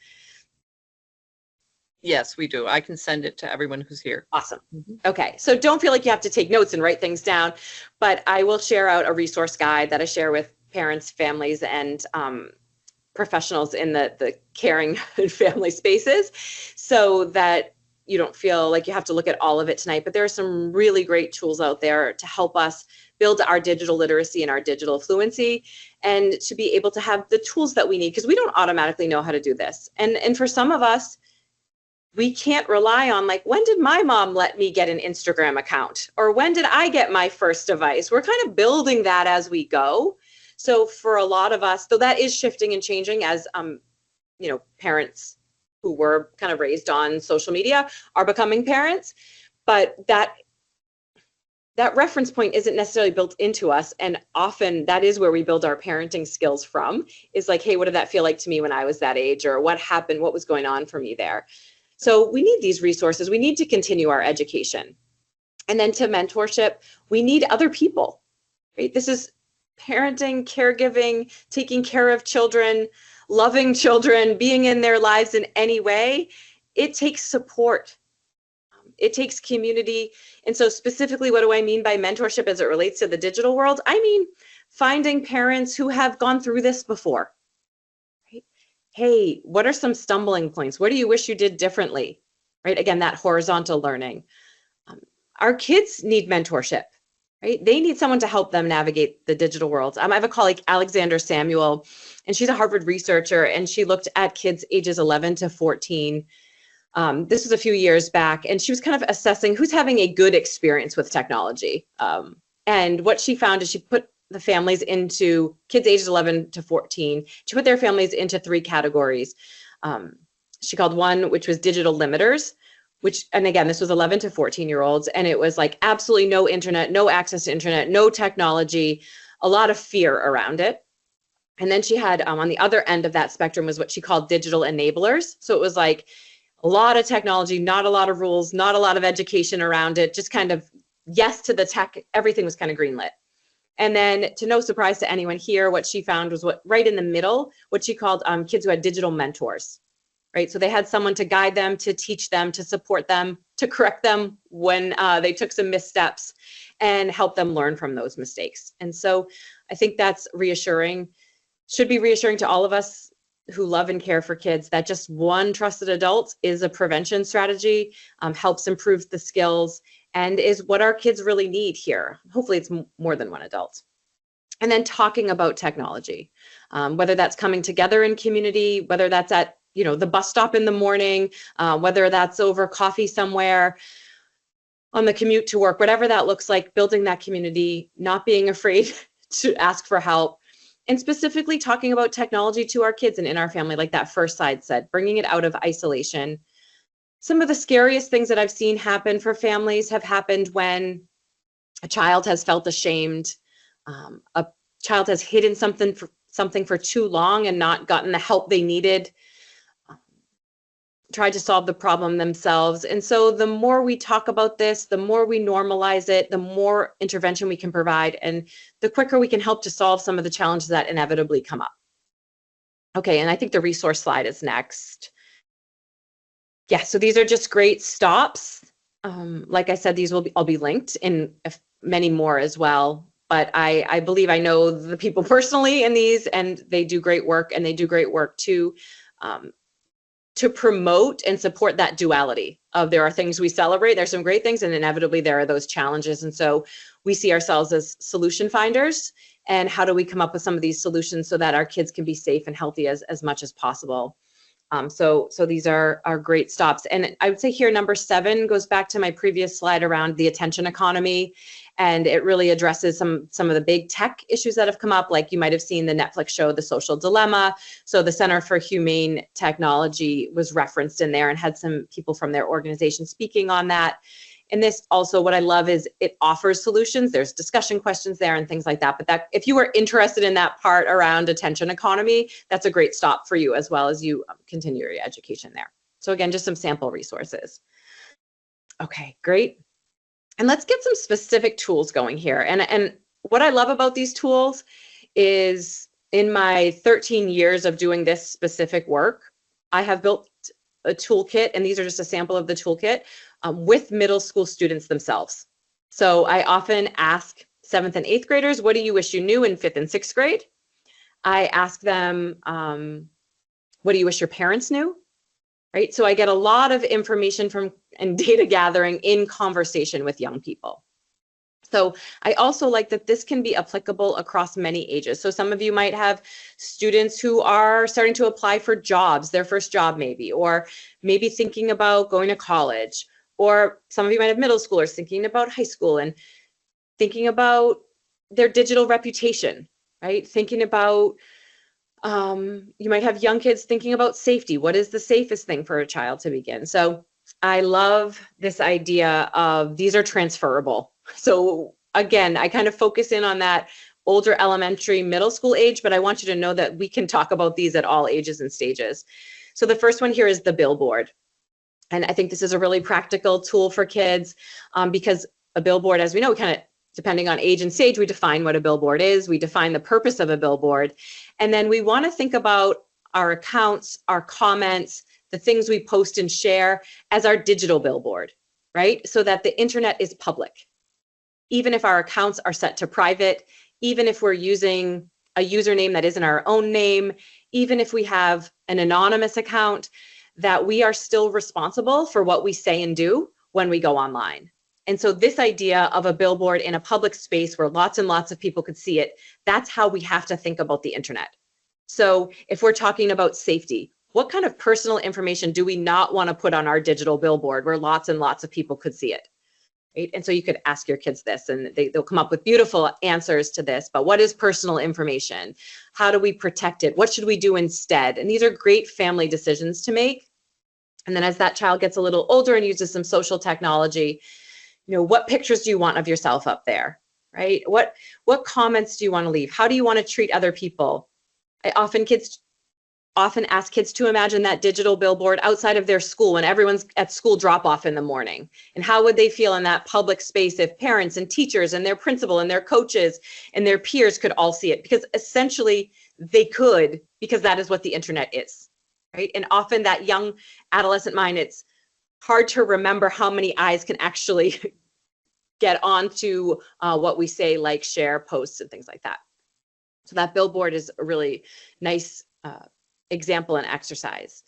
Yes, we do. I can send it to everyone who's here. Awesome. Okay, so don't feel like you have to take notes and write things down, but I will share out a resource guide that I share with parents, families, and professionals in the caring and family spaces, so that you don't feel like you have to look at all of it tonight. But there are some really great tools out there to help us build our digital literacy and our digital fluency, and to be able to have the tools that we need, because we don't automatically know how to do this. And for some of us, we can't rely on like, when did my mom let me get an Instagram account? Or when did I get my first device? We're kind of building that as we go. So for a lot of us, though that is shifting and changing as, parents who were kind of raised on social media are becoming parents, but that reference point isn't necessarily built into us. And often that is where we build our parenting skills from, is like, hey, what did that feel like to me when I was that age? Or what happened? What was going on for me there? So we need these resources. We need to continue our education. And then to mentorship, we need other people, right? This is parenting, caregiving, taking care of children, loving children, being in their lives in any way. It takes support. It takes community. And so specifically, what do I mean by mentorship as it relates to the digital world? I mean, finding parents who have gone through this before. Right? Hey, what are some stumbling points? What do you wish you did differently? Right? Again, that horizontal learning. Our kids need mentorship. Right? They need someone to help them navigate the digital world. I have a colleague, Alexander Samuel, and she's a Harvard researcher, and she looked at kids ages 11 to 14. This was a few years back, and she was kind of assessing who's having a good experience with technology. And what she found is she put the families into kids ages 11 to 14. She put their families into 3 categories. She called one, which was digital limiters, and again, this was 11 to 14-year-olds, and it was like absolutely no internet, no access to internet, no technology, a lot of fear around it. And then she had on the other end of that spectrum was what she called digital enablers. So it was like a lot of technology, not a lot of rules, not a lot of education around it, just kind of yes to the tech, everything was kind of greenlit. And then, to no surprise to anyone here, what she found was what right in the middle, what she called kids who had digital mentors. Right? So they had someone to guide them, to teach them, to support them, to correct them when they took some missteps and help them learn from those mistakes. And so I think that's reassuring, should be reassuring to all of us who love and care for kids, that just one trusted adult is a prevention strategy, helps improve the skills, and is what our kids really need here. Hopefully it's more than one adult. And then talking about technology, whether that's coming together in community, whether that's at the bus stop in the morning, whether that's over coffee somewhere, on the commute to work, whatever that looks like, building that community, not being afraid to ask for help, and specifically talking about technology to our kids and in our family, like that first slide said, bringing it out of isolation. Some of the scariest things that I've seen happen for families have happened when a child has felt ashamed, a child has hidden something for too long and not gotten the help they needed, tried to solve the problem themselves. And so the more we talk about this, the more we normalize it, the more intervention we can provide, and the quicker we can help to solve some of the challenges that inevitably come up. Okay, and I think the resource slide is next. Yeah, so these are just great stops. Like I said, these will all be linked in many more as well. But I believe I know the people personally in these, and they do great work, and they do great work to promote and support that duality of there are things we celebrate, there's some great things, and inevitably there are those challenges. And so we see ourselves as solution finders, and how do we come up with some of these solutions so that our kids can be safe and healthy as much as possible. So these are great stops. And I would say here, number 7 goes back to my previous slide around the attention economy. And it really addresses some of the big tech issues that have come up, like you might have seen the Netflix show, The Social Dilemma. So the Center for Humane Technology was referenced in there and had some people from their organization speaking on that. And this also, what I love is it offers solutions. There's discussion questions there and things like that. But that, if you are interested in that part around attention economy, that's a great stop for you as well as you continue your education there. So again, just some sample resources. Okay, great. And let's get some specific tools going here. And what I love about these tools is in my 13 years of doing this specific work, I have built a toolkit, and these are just a sample of the toolkit with middle school students themselves. So I often ask 7th and 8th graders, what do you wish you knew in 5th and 6th grade? I ask them, what do you wish your parents knew? Right? So I get a lot of information from and data gathering in conversation with young people. So I also like that this can be applicable across many ages. So some of you might have students who are starting to apply for jobs, their first job maybe, or maybe thinking about going to college, or some of you might have middle schoolers thinking about high school and thinking about their digital reputation, right? Thinking about, you might have young kids thinking about safety. What is the safest thing for a child to begin? So I love this idea of these are transferable. So again, I kind of focus in on that older elementary, middle school age, but I want you to know that we can talk about these at all ages and stages. So the first one here is the billboard. And I think this is a really practical tool for kids because a billboard, as we know, kind of depending on age and stage, we define what a billboard is, we define the purpose of a billboard, and then we want to think about our accounts, our comments, the things we post and share as our digital billboard, right? So that the internet is public. Even if our accounts are set to private, even if we're using a username that isn't our own name, even if we have an anonymous account, that we are still responsible for what we say and do when we go online. And so this idea of a billboard in a public space where lots and lots of people could see it, that's how we have to think about the internet. So if we're talking about safety, what kind of personal information do we not want to put on our digital billboard where lots and lots of people could see it? Right? And so you could ask your kids this and they'll come up with beautiful answers to this, but what is personal information? How do we protect it? What should we do instead? And these are great family decisions to make. And then as that child gets a little older and uses some social technology, what pictures do you want of yourself up there, right? What comments do you want to leave? How do you want to treat other people? I often ask kids to imagine that digital billboard outside of their school when everyone's at school drop-off in the morning. And how would they feel in that public space if parents and teachers and their principal and their coaches and their peers could all see it? Because essentially they could, because that is what the internet is, right? And often that young adolescent mind, it's hard to remember how many eyes can actually get onto what we say, like, share, posts, and things like that. So that billboard is a really nice example and exercise.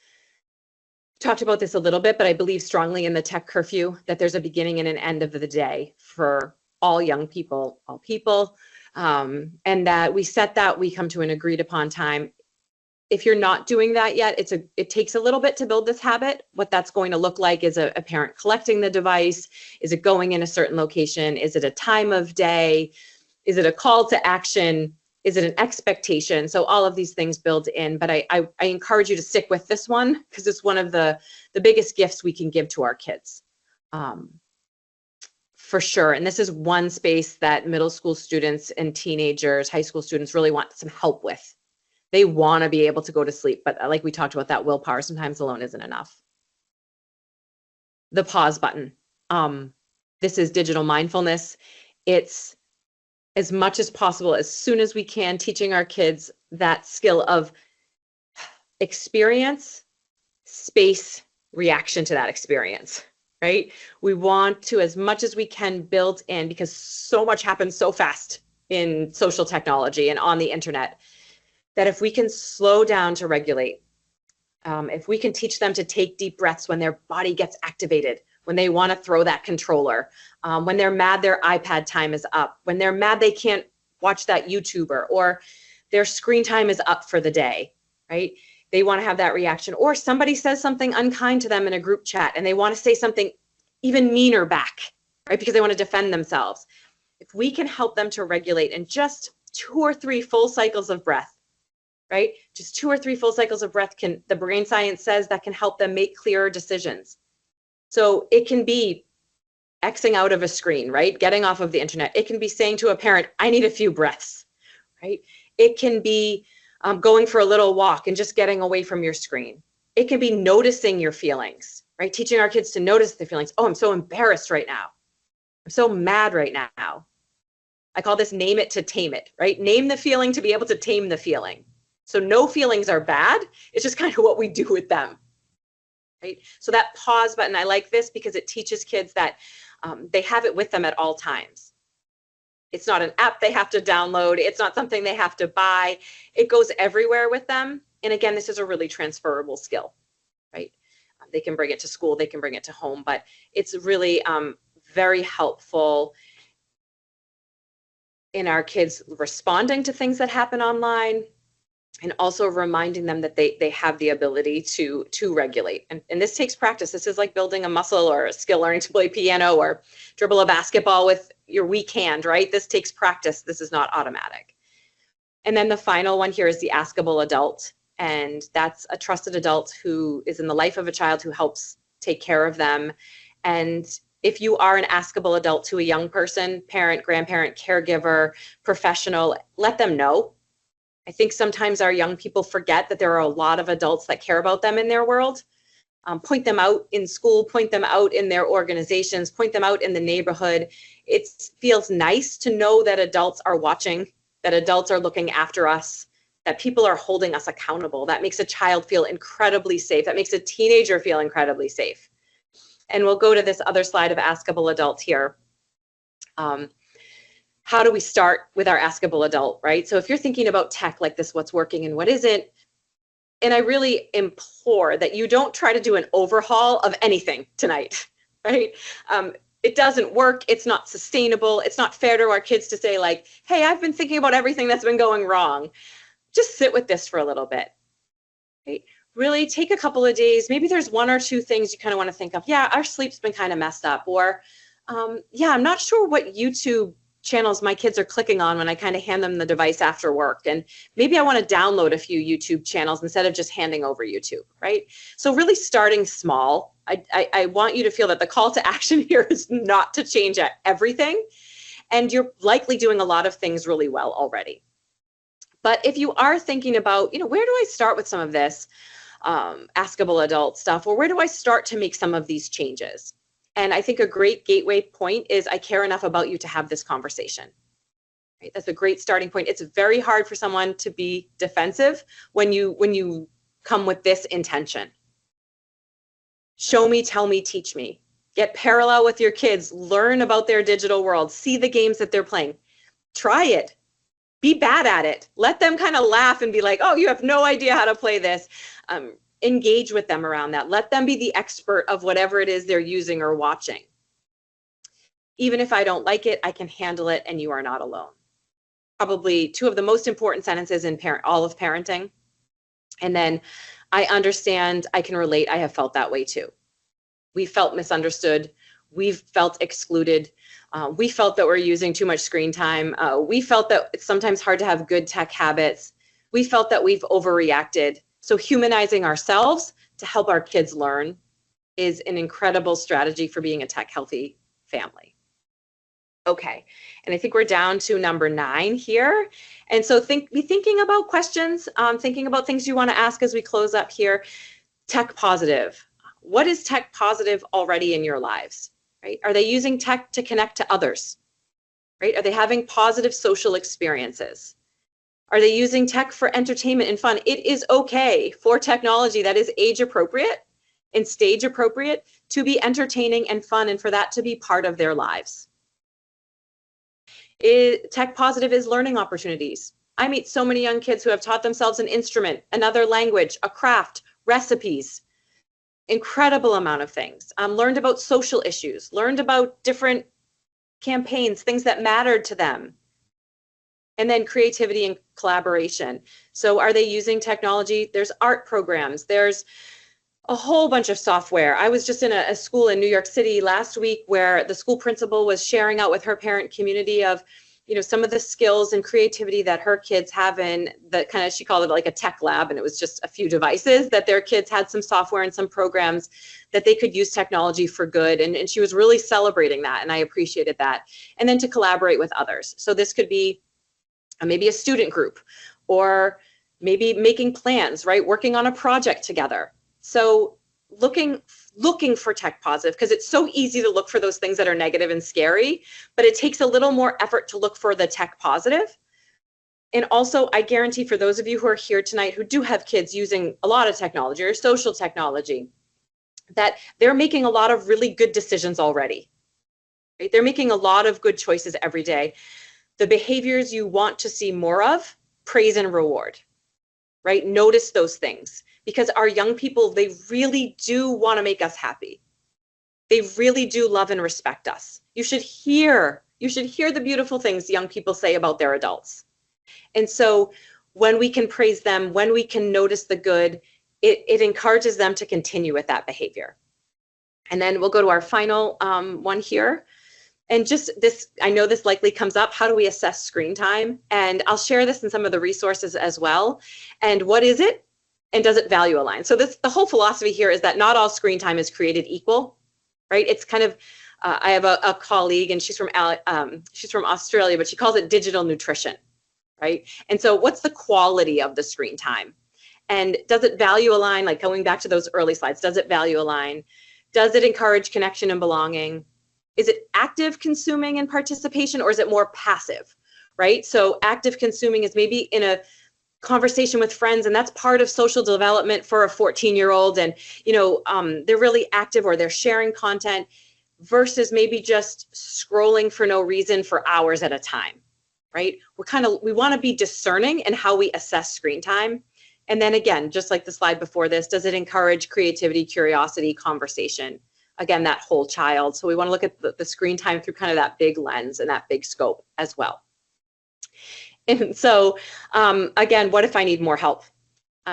Talked about this a little bit, but I believe strongly in the tech curfew, that there's a beginning and an end of the day for all young people, all people, and that we set that, we come to an agreed upon time. If you're not doing that yet, it takes a little bit to build this habit. What that's going to look like is a parent collecting the device. Is it going in a certain location? Is it a time of day? Is it a call to action? Is it an expectation? So all of these things build in, but I encourage you to stick with this one because it's one of the biggest gifts we can give to our kids, for sure. And this is one space that middle school students and teenagers, high school students really want some help with. They want to be able to go to sleep, but like we talked about, that willpower sometimes alone isn't enough. The pause button. This is digital mindfulness. It's as much as possible, as soon as we can, teaching our kids that skill of experience, space, reaction to that experience, right? We want to, as much as we can, build in, because so much happens so fast in social technology and on the internet, that if we can slow down to regulate, if we can teach them to take deep breaths when their body gets activated, when they want to throw that controller, when they're mad their iPad time is up, when they're mad they can't watch that YouTuber, or their screen time is up for the day, right? They want to have that reaction. Or somebody says something unkind to them in a group chat and they want to say something even meaner back, right? Because they want to defend themselves. If we can help them to regulate in just 2 or 3 full cycles of breath, right? Just 2 or 3 full cycles of breath the brain science says that can help them make clearer decisions. So it can be Xing out of a screen, right? Getting off of the internet. It can be saying to a parent, I need a few breaths, right? It can be going for a little walk and just getting away from your screen. It can be noticing your feelings, right? Teaching our kids to notice their feelings. Oh, I'm so embarrassed right now. I'm so mad right now. I call this name it to tame it, right? Name the feeling to be able to tame the feeling. So no feelings are bad. It's just kind of what we do with them, right? So that pause button, I like this because it teaches kids that they have it with them at all times. It's not an app they have to download. It's not something they have to buy. It goes everywhere with them. And again, this is a really transferable skill, right? They can bring it to school, they can bring it to home, but it's really very helpful in our kids responding to things that happen online, and also reminding them that they have the ability to regulate. And this takes practice. This is like building a muscle or a skill, learning to play piano or dribble a basketball with your weak hand, right? This takes practice. This is not automatic. And then the final one here is the askable adult. And that's a trusted adult who is in the life of a child, who helps take care of them. And if you are an askable adult to a young person, parent, grandparent, caregiver, professional, let them know. I think sometimes our young people forget that there are a lot of adults that care about them in their world. Point them out in school, point them out in their organizations, point them out in the neighborhood. It feels nice to know that adults are watching, that adults are looking after us, that people are holding us accountable. That makes a child feel incredibly safe. That makes a teenager feel incredibly safe. And we'll go to this other slide of askable adults here. How do we start with our askable adult, right? So if you're thinking about tech like this, what's working and what isn't, and I really implore that you don't try to do an overhaul of anything tonight, right? It doesn't work. It's not sustainable. It's not fair to our kids to say like, hey, I've been thinking about everything that's been going wrong. Just sit with this for a little bit, right? Really take a couple of days. Maybe there's one or two things you kind of want to think of. Yeah, our sleep's been kind of messed up. Or yeah, I'm not sure what YouTube channels my kids are clicking on when I kind of hand them the device after work. And maybe I want to download a few YouTube channels instead of just handing over YouTube, right? So really starting small. I want you to feel that the call to action here is not to change everything. And you're likely doing a lot of things really well already. But if you are thinking about, where do I start with some of this askable adult stuff, or where do I start to make some of these changes? And I think a great gateway point is I care enough about you to have this conversation. Right? That's a great starting point. It's very hard for someone to be defensive when you come with this intention. Show me, tell me, teach me. Get parallel with your kids. Learn about their digital world. See the games that they're playing. Try it. Be bad at it. Let them kind of laugh and be like, oh, you have no idea how to play this. Engage with them around that. Let them be the expert of whatever it is they're using or watching. Even if I don't like it, I can handle it, and you are not alone. Probably two of the most important sentences in all of parenting. And then, I understand, I can relate, I have felt that way too. We felt misunderstood. We've felt excluded. We felt that we're using too much screen time. We felt that it's sometimes hard to have good tech habits. We felt that we've overreacted. So humanizing ourselves to help our kids learn is an incredible strategy for being a tech healthy family. Okay, and I think we're down to number 9 here. And so be thinking about questions, thinking about things you want to ask as we close up here. Tech positive. What is tech positive already in your lives? Right? Are they using tech to connect to others? Right? Are they having positive social experiences? Are they using tech for entertainment and fun? It is okay for technology that is age appropriate and stage appropriate to be entertaining and fun, and for that to be part of their lives. Tech positive is learning opportunities. I meet so many young kids who have taught themselves an instrument, another language, a craft, recipes, incredible amount of things. Learned about social issues, learned about different campaigns, things that mattered to them. And then creativity and collaboration. So are they using technology? There's art programs. There's a whole bunch of software. I was just in a school in New York City last week where the school principal was sharing out with her parent community of, some of the skills and creativity that her kids have in that kind of, she called it like a tech lab, and it was just a few devices that their kids had some software and some programs that they could use technology for good. And she was really celebrating that, and I appreciated that. And then to collaborate with others. So this could be maybe a student group, or maybe making plans, right? Working on a project together. So looking for tech positive, because it's so easy to look for those things that are negative and scary, but it takes a little more effort to look for the tech positive. And also, I guarantee for those of you who are here tonight who do have kids using a lot of technology or social technology, that they're making a lot of really good decisions already. Right? They're making a lot of good choices every day. The behaviors you want to see more of, praise and reward, right? Notice those things, because our young people, they really do want to make us happy. They really do love and respect us. You should hear You should hear the beautiful things young people say about their adults. And so when we can praise them, when we can notice the good, it encourages them to continue with that behavior. And then we'll go to our final one here. And just this, I know this likely comes up, how do we assess screen time? And I'll share this in some of the resources as well. And what is it? And does it value align? So the whole philosophy here is that not all screen time is created equal, right? It's kind of, I have a colleague, and she's from Australia, but she calls it digital nutrition, right? And so what's the quality of the screen time? And does it value align? Like going back to those early slides, does it value align? Does it encourage connection and belonging? Is it active consuming and participation, or is it more passive, right? So active consuming is maybe in a conversation with friends, and that's part of social development for a 14-year-old, and they're really active, or they're sharing content, versus maybe just scrolling for no reason for hours at a time, right? We want to be discerning in how we assess screen time. And then again, just like the slide before this, does it encourage creativity, curiosity, conversation? Again, that whole child. So we want to look at the screen time through kind of that big lens and that big scope as well. And so again, what if I need more help?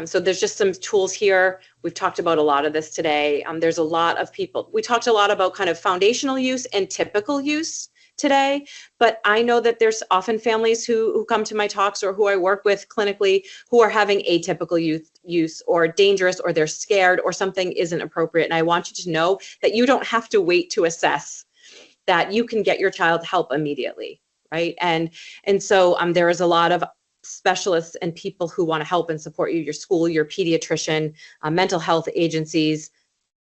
So there's just some tools here. We've talked about a lot of this today. There's a lot of people. We talked a lot about kind of foundational use and typical use today, but I know that there's often families who come to my talks, or who I work with clinically, who are having atypical use or dangerous, or they're scared, or something isn't appropriate. And I want you to know that you don't have to wait to assess, that you can get your child help immediately, right? And so there is a lot of specialists and people who want to help and support you, your school, your pediatrician, mental health agencies,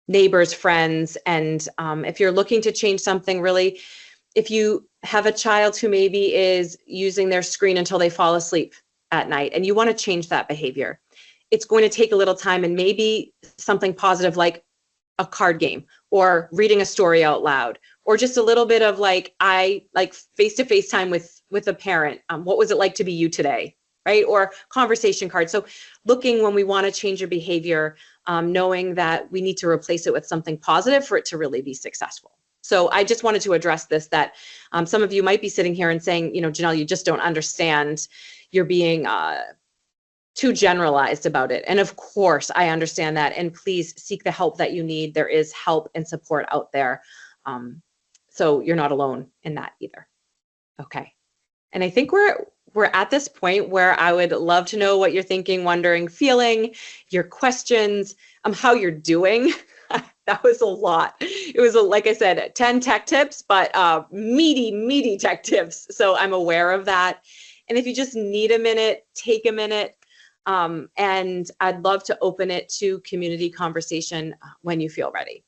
neighbors, friends. And if you're looking to change something, really, if you have a child who maybe is using their screen until they fall asleep at night, and you want to change that behavior, it's going to take a little time, and maybe something positive like a card game, or reading a story out loud, or just a little bit of like face-to-face time with a parent. What was it like to be you today, right? Or conversation cards. So looking when we want to change a behavior, knowing that we need to replace it with something positive for it to really be successful. So I just wanted to address this, that some of you might be sitting here and saying, Janell, you just don't understand. You're being too generalized about it. And of course, I understand that. And please seek the help that you need. There is help and support out there. So you're not alone in that either. Okay. And I think we're at this point where I would love to know what you're thinking, wondering, feeling, your questions, how you're doing. That was a lot. It was, like I said, 10 tech tips, but meaty tech tips. So I'm aware of that. And if you just need a minute, take a minute. And I'd love to open it to community conversation when you feel ready.